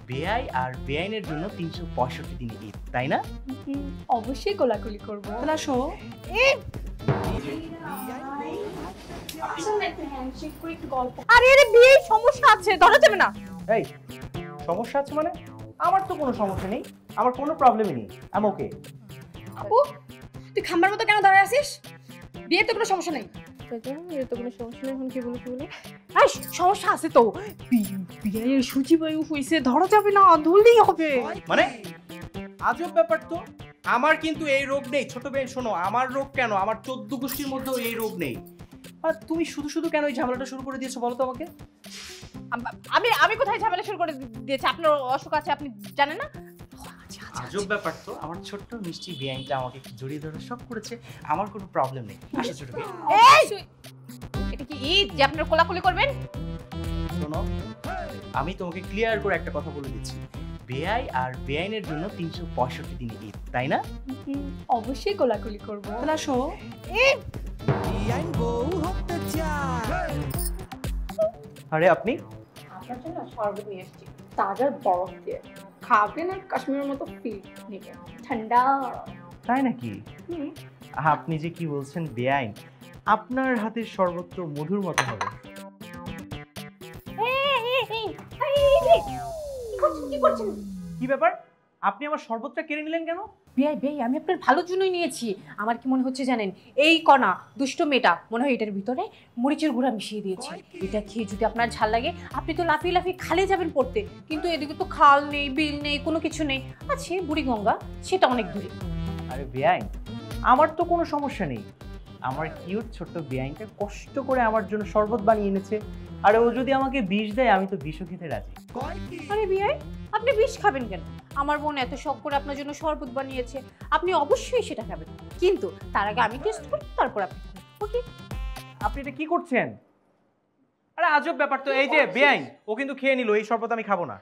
বেআই আর বেআইনের জন্য 365 দিন ঈদ, তাই না? অবশ্যই কোলাকুলি করবো। তাহলে আসো। আরে আরে বিয়ে সমস্যা আছে, ধরা যাবে না। এই সমস্যা আছে মানে? আমার তো কোনো সমস্যা নেই, আমার কোনো প্রবলেমই নেই, আমি ওকে। আপু তুই খাম্বার মতো কেন দাঁড়ায় আছিস? বিয়ে তো কোনো সমস্যা নেই। এর তো কোনো সমস্যা নেই, এখন কি বলে কি বলে? আই সমস্যা আছে তো, বিয়ের সূচিবায়ু হইছে, ধরা যাবে না, ধরলেই হবে। মানে আজব ব্যাপার তো। আমার কিন্তু এই রোগ নেই ছোট বেন, শোনো আমার রোগ কেন, আমার 14 গোষ্ঠীর মধ্যেও এই রোগ নেই। আর তুমি শুধু শুধু কেন এই ঝামেলাটা শুরু করে দিয়েছো বলো তো আমাকে? আমি আমি কোথায় ঝামেলা শুরু করে দিয়েছি? আপনার অসুখ আছে আপনি জানেন না? আজব ব্যাপার তো, আমার ছোট্ট মিষ্টি বেআইনটা আমাকে জড়িয়ে ধরে সব করেছে, আমার কোনো প্রবলেম নেই। আসো ছোট বেন। এই এটা কি ঈদ যে আপনারা কোলাকুলি করবেন? শোনো, আমি তোমাকে ক্লিয়ার করে একটা কথা বলে দিচ্ছি, বেআই আর বেআইনের জন্য 365 দিন ঈদ, তাই না? অবশ্যই কোলাকুলি করবো। তাহলে আসো। আরে আপনি আপনার জন্য শরবত নিয়ে এসেছি, তাজা বরফ দিয়ে খাবেন আর কাশ্মীরের মতো ফিল নেবেন, ঠান্ডা। তাই নাকি? আপনি যে কি বলছেন বেআইন, আপনার হাতের শরবত তো মধুর মতো হবে। কি করছেন? কি ব্যাপার, আপনি আমার শরবতটা কেড়ে নিলেন কেন? বিয়াই বিয়াই আমি আপনার ভালোর জন্যই নিয়েছি। আমার কি মনে হচ্ছে জানেন, এই কণা দুষ্ট মেয়েটা মনে হয় এটার ভিতরে মরিচের গুঁড়া মিশিয়ে দিয়েছে। এটা খেয়ে যদি আপনার ঝাল লাগে আপনি তো লাফিয়ে লাফিয়ে খালে যাবেন পড়তে, কিন্তু এদিকে তো খাল নেই, বিল নেই, কোনো কিছু নেই। আছে বুড়িগঙ্গা, সেটা অনেক দূরে। আরে বেআইন, আমার তো কোনো সমস্যা নেই, আমার কিউট ছোট্ট বেআইনটা কষ্ট করে আমার জন্য শরবত বানিয়ে এনেছে, আর ও যদি আমাকে বিষ দেয় আমি তো বিষও খেতে রাজি। আরে বিয়াই আপনি বিষ খাবেন কেন? আমার বোন এত শখ করে আপনার জন্য শরবত বানিয়েছে, আপনি অবশ্যই সেটা খাবেন, কিন্তু তার আগে আমি টেস্ট করি, তারপর আপনি খাবেন। ওকে? আপনি এটা কি করছেন? আরে আজব ব্যাপার তো, এই যে বেআইন ও কিন্তু খেয়ে নিল, এই শরবত আমি খাবো না।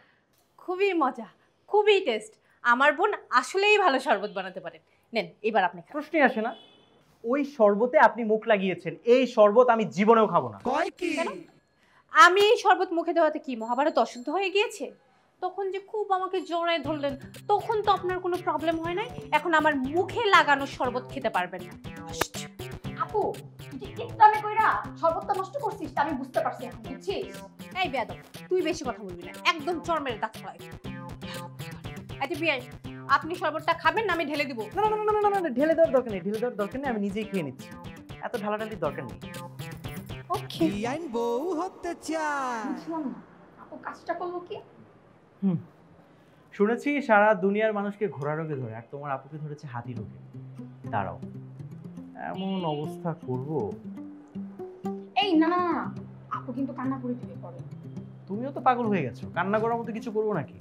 খুবই মজা, খুবই টেস্ট। আমার বোন আসলেই ভালো শরবত বানাতে পারেন। নেন এবার আপনি খান। প্রশ্নই আসে না, ওই শরবতে আপনি মুখ লাগিয়েছেন, এই শরবত আমি জীবনেও খাবো না। কেন? আমি এই শরবত মুখে দেওয়াতে কি মহাভারত অশুদ্ধ হয়ে গিয়েছে? তখন যে খুব আমাকে জড়ায় ধরলেন, তখন তো আপনার কোনো প্রবলেম হয় নাই, এখন আমার মুখে লাগানো শরবত খেতে পারবেন না। আপু তুই যে কিপটামে কইরা শরবতটা নষ্ট করছিস তা আমি বুঝতে পারছি এখন, বুঝছিস? এই বেয়াদব, তুই বেশি কথা বলবি না, একদম চড় মেরে দাঁত ফলাই। আচ্ছা বিয়াই, আপনি শরবতটা খাবেন না আমি ঢেলে দিব? না না না না না না, ঢেলে দেওয়ার দরকার নেই, ঢেলে দেওয়ার দরকার নেই, আমি নিজেই খেয়ে নিচ্ছি, এত ঢালাঢালির দরকার নেই। ওকে। বিআইন বউ হতে চায়। বুঝলাম না আপু কাজটা করবো কি? শুনেছি সারা দুনিয়ার মানুষকে ঘোড়া রোগে ধরে, আর তোমার আপুকে ধরেছে হাতি রোগে। দাঁড়াও, এমন অবস্থা করব। এই না না না, আপু কিন্তু কান্না করে দিবে পরে। তুমিও তো পাগল হয়ে গেছো, কান্না করার মতো কিছু করবো নাকি?